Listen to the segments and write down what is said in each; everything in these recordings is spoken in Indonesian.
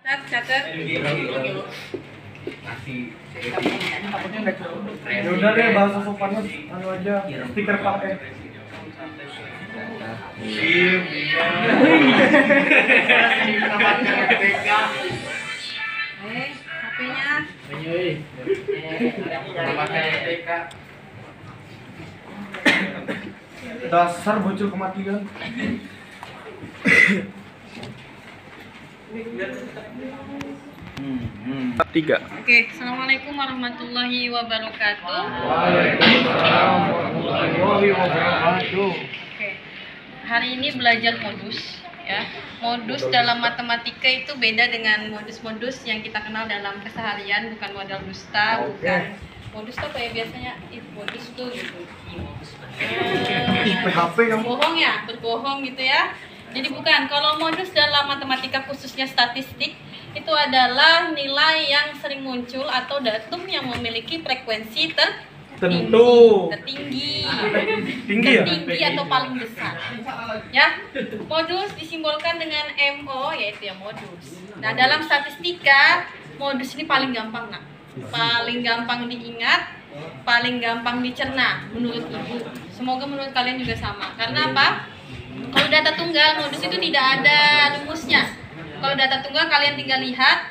Catat. Takutnya nggak cukup. Ya udah deh, bahasa sopannya anu aja, stiker pakai. HP-nya. Dasar bocil kematian. Tiga. Oke, assalamualaikum warahmatullahi wabarakatuh. Waalaikumsalam warahmatullahi wabarakatuh. Oke, hari ini belajar modus, ya. Modus dalam matematika itu beda dengan modus-modus yang kita kenal dalam keseharian, bukan modal dusta, bukan modus tuh kayak biasanya, modus tuh gitu. PHP kamu. Bohong ya, berbohong gitu ya. Jadi bukan, kalau modus dalam matematika khususnya statistik itu adalah nilai yang sering muncul atau datum yang memiliki frekuensi tertinggi atau paling besar. Ya, modus disimbolkan dengan MO, yaitu ya modus. Nah, dalam statistika modus ini paling gampang, nak. Paling gampang diingat, paling gampang dicerna menurut ibu. Semoga menurut kalian juga sama. Karena apa? Kalau data tunggal modus itu tidak ada rumusnya. Kalau data tunggal kalian tinggal lihat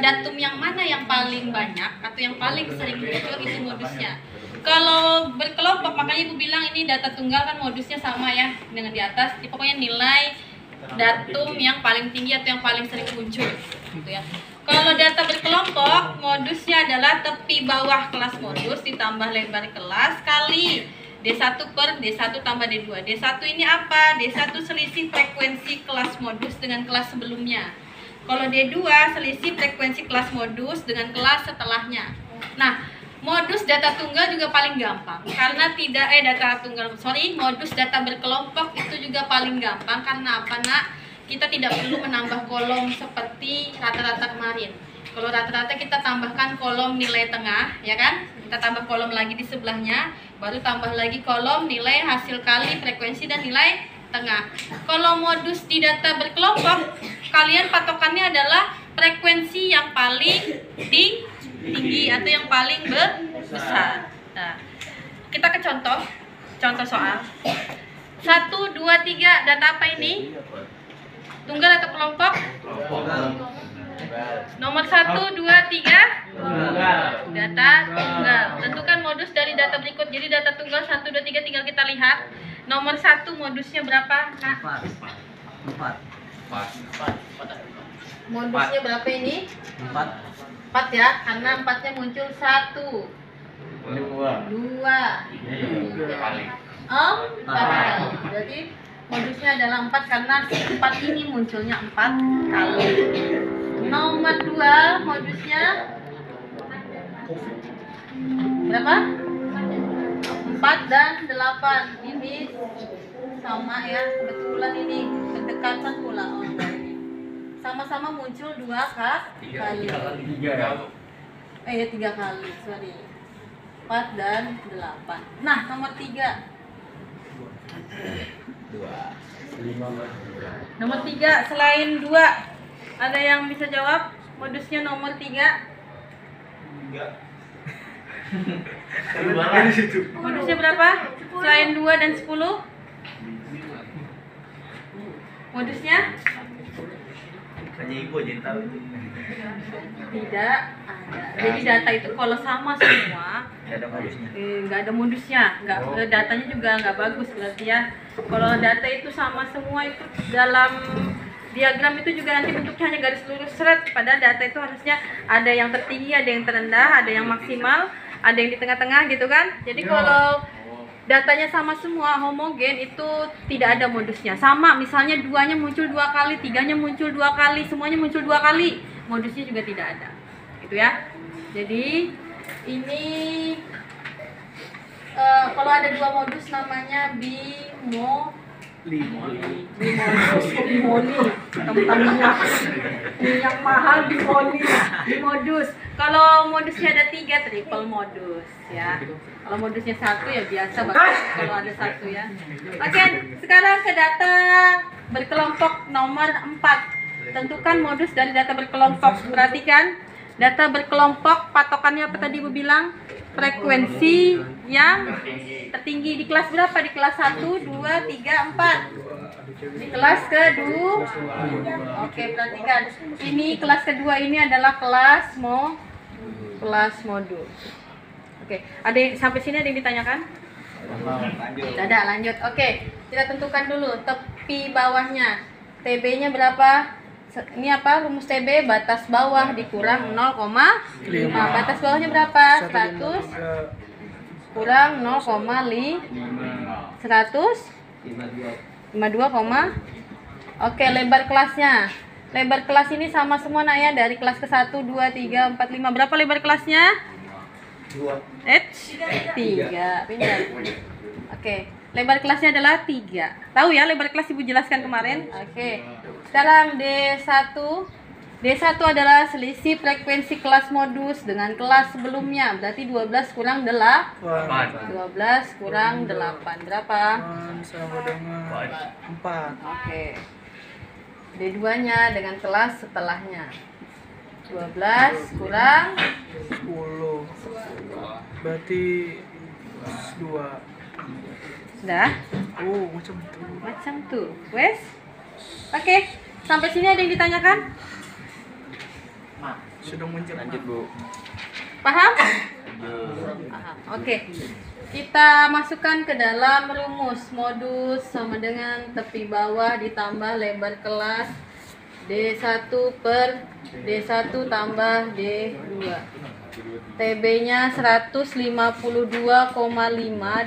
datum yang mana yang paling banyak atau yang paling sering muncul, itu modusnya. Kalau berkelompok, makanya ibu bilang ini data tunggal kan modusnya sama ya dengan di atas. Jadi pokoknya nilai datum yang paling tinggi atau yang paling sering muncul, gitu ya. Kalau data berkelompok, modusnya adalah tepi bawah kelas modus ditambah lebar kelas kali D1 per D1 tambah D2. D1 ini apa? D1 selisih frekuensi kelas modus dengan kelas sebelumnya. Kalau D2 selisih frekuensi kelas modus dengan kelas setelahnya. Nah, modus data tunggal juga paling gampang karena modus data berkelompok itu juga paling gampang karena apa, nak? Kita tidak perlu menambah kolom seperti rata-rata kemarin. Kalau rata-rata kita tambahkan kolom nilai tengah, ya kan? Kita tambah kolom lagi di sebelahnya, baru tambah lagi kolom nilai hasil kali frekuensi dan nilai tengah. Kalau modus di data berkelompok, kalian patokannya adalah frekuensi yang paling tinggi atau yang paling besar. Nah, kita ke contoh soal. 1, 2, 3, data apa ini? Tunggal atau kelompok? Nomor 1, 2, 3 data tunggal. Tentukan modus dari data berikut. Jadi data tunggal 1, 2, 3 tinggal kita lihat. Nomor 1 modusnya berapa, Kak? 4. Modusnya berapa ini? 4 ya, karena 4-nya muncul 1, 2, 4. Jadi modusnya adalah 4 karena 4 ini munculnya 4 kali. Nomor 2 modusnya berapa? 4 dan 8. Ini sama ya, kebetulan ini berdekatan pula. Sama-sama muncul 2 kali. 3 kali, sorry. 4 dan 8. Nah, nomor 3. Nomor 3 selain 2, ada yang bisa jawab modusnya nomor 3? Modusnya berapa? Selain 2 dan 10? Modusnya? Hanya ibu aja yang tahu. Tidak ada. Jadi data itu kalau sama semua nggak ada modusnya, datanya juga nggak bagus berarti ya. Kalau data itu sama semua itu dalam diagram itu juga nanti bentuknya hanya garis lurus seret. Padahal data itu harusnya ada yang tertinggi, ada yang terendah, ada yang maksimal, ada yang di tengah-tengah gitu kan. Jadi kalau datanya sama semua, homogen, itu tidak ada modusnya. Sama, misalnya 2-nya muncul 2 kali, 3-nya muncul 2 kali, semuanya muncul 2 kali, modusnya juga tidak ada. Gitu ya. Jadi ini kalau ada 2 modus namanya bimoli, minyak mahal bimodus. Kalau modusnya ada 3, triple modus ya. Kalau modusnya 1 ya biasa banget kalau ada 1 ya. Oke, sekarang ke data berkelompok nomor 4. tentukan modus dari data berkelompok. Perhatikan, data berkelompok patokannya apa tadi Ibu bilang? Frekuensi yang tertinggi. Di kelas berapa? Di kelas 1, 2, 3, 4. Di kelas kedua. Oke, perhatikan. Ini kelas kedua, ini adalah kelas modul. Oke, ada sampai sini ada yang ditanyakan? Lanjut. Tidak ada, lanjut. Oke, kita tentukan dulu tepi bawahnya. TB-nya berapa? Ini apa? Rumus TB, batas bawah dikurang 0,5. Batas bawahnya berapa? 100 kurang 0,5. 52, oke, lebar kelasnya. Lebar kelas ini sama semua nak ya, dari kelas ke 1, 2, 3, 4, 5. Berapa lebar kelasnya? 3. Pintar. Oke, lebar kelasnya adalah 3. Tahu ya lebar kelas Ibu jelaskan kemarin? Oke. Sekarang D1. D1 adalah selisih frekuensi kelas modus dengan kelas sebelumnya. Berarti 12 kurang 8. 12 kurang 8. Berapa? Sama dengan 4. Oke. D2-nya dengan kelas setelahnya. 12 kurang 10. Berarti 2. sudah? Oh, macam itu. Macam tuh. Wes? Oke. Sampai sini ada yang ditanyakan? Sudah muncul. Lanjut, Bu. Paham? Paham. Oke. Kita masukkan ke dalam rumus. Modus sama dengan tepi bawah ditambah lebar kelas D1 per D1 tambah D2. TB-nya 152,5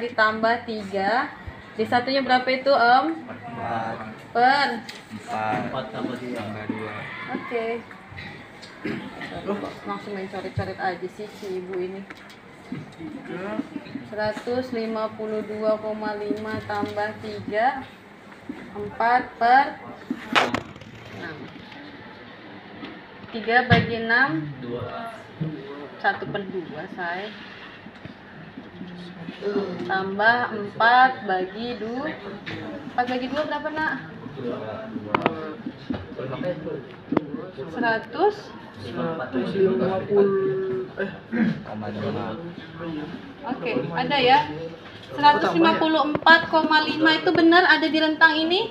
ditambah 3. D1-nya berapa itu, Om? 4. Per. 4 tambah 2. Oke. Langsung main coret-coret aja sih si ibu ini. 152,5 tambah 3. 4 per 6. 3 bagi 6 1/2 say. Tambah 4 bagi 2. 4 bagi 2 berapa nak? 100. 150. Oke, ada ya. 154,5 itu benar ada di rentang ini?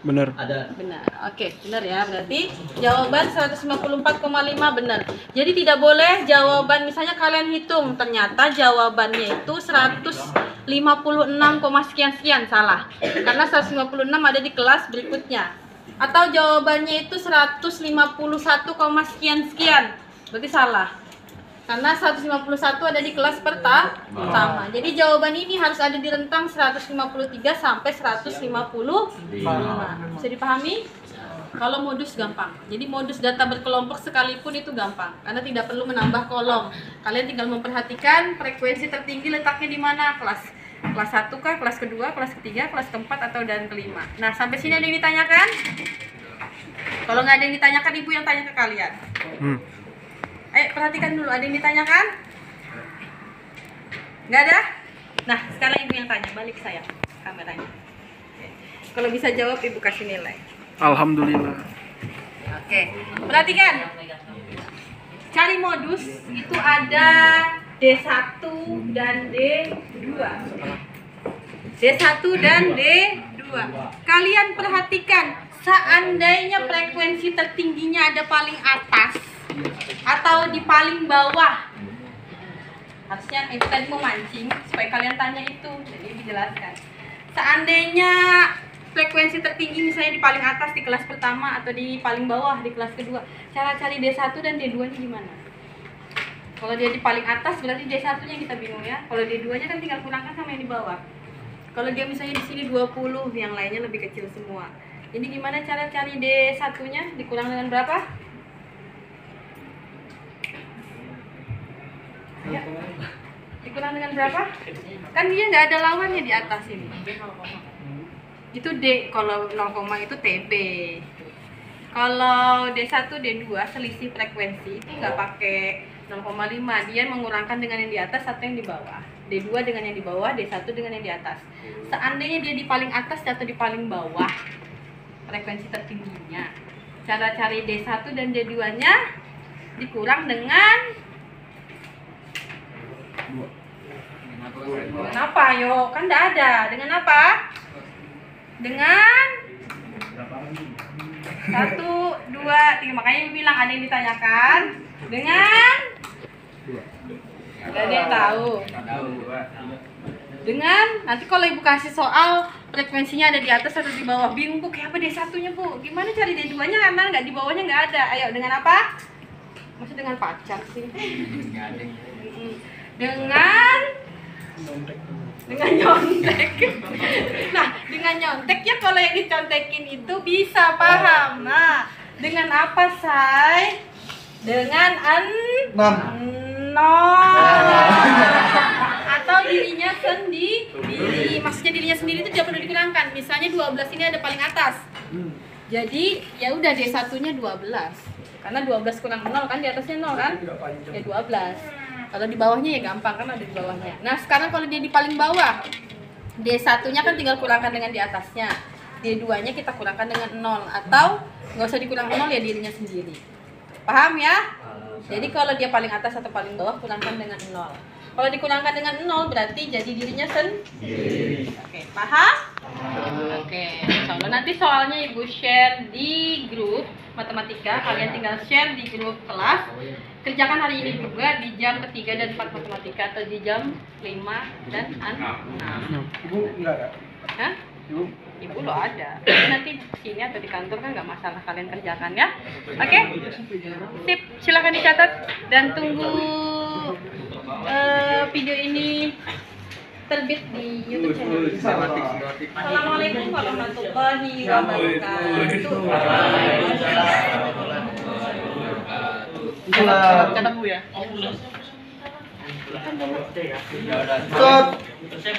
Benar. Ada. Benar. Oke, benar ya. Berarti jawaban 154,5 benar. Jadi tidak boleh jawaban misalnya kalian hitung ternyata jawabannya itu 156, sekian salah. Karena 156 ada di kelas berikutnya. Atau jawabannya itu 151, sekian. Berarti salah. Karena 151 ada di kelas pertama. Jadi jawaban ini harus ada di rentang 153 sampai 155. Bisa dipahami? Kalau modus gampang. Jadi modus data berkelompok sekalipun itu gampang karena tidak perlu menambah kolom. Kalian tinggal memperhatikan frekuensi tertinggi letaknya di mana? Kelas 1 kah, kelas kedua, kelas ketiga, kelas keempat atau dan kelima. Nah, sampai sini ada yang ditanyakan? Kalau nggak ada yang ditanyakan, Ibu yang tanya ke kalian. Perhatikan dulu, ada yang ditanyakan? Nggak ada? Nah, sekarang Ibu yang tanya, balik saya kameranya. Kalau bisa jawab, Ibu kasih nilai. Alhamdulillah. Oke, perhatikan. Cari modus, itu ada D1 dan D2. D1 dan D2. Kalian perhatikan, seandainya frekuensi tertingginya ada paling atas atau di paling bawah, harusnya Ibu tadi mau mancing supaya kalian tanya itu, jadi dijelaskan. Seandainya frekuensi tertinggi misalnya di paling atas di kelas pertama atau di paling bawah di kelas kedua, cara cari D1 dan D2 nya gimana? Kalau dia di paling atas berarti D1 nya kita bingung ya. Kalau D2 nya kan tinggal kurangkan sama yang di bawah. Kalau dia misalnya di sini 20, yang lainnya lebih kecil semua. Jadi gimana cara cari D1 nya? Dikurang dengan berapa? Ya. Dikurang dengan berapa? Kan dia nggak ada lawannya di atas ini. Itu D, kalau 0, itu TB. Kalau D1, D2 selisih frekuensi itu nggak pakai 0,5, dia mengurangkan dengan yang di atas atau yang di bawah. D2 dengan yang di bawah, D1 dengan yang di atas. Seandainya dia di paling atas atau di paling bawah frekuensi tertingginya, Cara cari D1 dan D2-nya dikurang dengan apa? Yo, kan enggak ada. Dengan apa? Dengan 1, 2, 3. Makanya Ibu bilang ada yang ditanyakan dengan nggak ada yang tahu. Dengan nanti kalau Ibu kasih soal frekuensinya ada di atas atau di bawah, bingung Bu, kayak apa D1-nya Bu? Gimana cari D2-nya karena nggak di bawahnya nggak ada. Ayo, dengan apa? Maksud dengan pacar sih. Dengan nyontek. Nah, dengan nyontek ya kalau yang dicontekin itu bisa paham. Nah, dengan apa, Say? Dengan atau dirinya sendiri. Maksudnya dirinya sendiri itu tidak perlu dikurangkan. Misalnya 12 ini ada paling atas. Jadi ya udah D1-nya 12. Karena 12 kurang 0 kan di atasnya 0 kan? Ya 12. Kalau di bawahnya ya gampang kan ada di bawahnya. Nah, sekarang kalau dia di paling bawah, D1-nya kan tinggal kurangkan dengan di atasnya. D2-nya kita kurangkan dengan 0 atau nggak usah dikurang 0 ya dirinya sendiri. Paham ya? Jadi kalau dia paling atas atau paling bawah kurangkan dengan 0. Kalau dikurangkan dengan 0 berarti jadi dirinya sendiri. Oke, paham? Oke, insyaallah nanti soalnya Ibu share di grup matematika. Kalian tinggal share di grup kelas. Kerjakan hari ini juga di jam ketiga dan 4 matematika atau di jam 5 dan 6. Ibu enggak ada? Hah? Ibu lo ada. Tapi nanti sini atau di kantor kan nggak masalah kalian kerjakan ya. Oke? Sip, silakan dicatat dan tunggu video ini terbit di YouTube channel. Assalamualaikum warahmatullahi wabarakatuh. Catat Bu ya.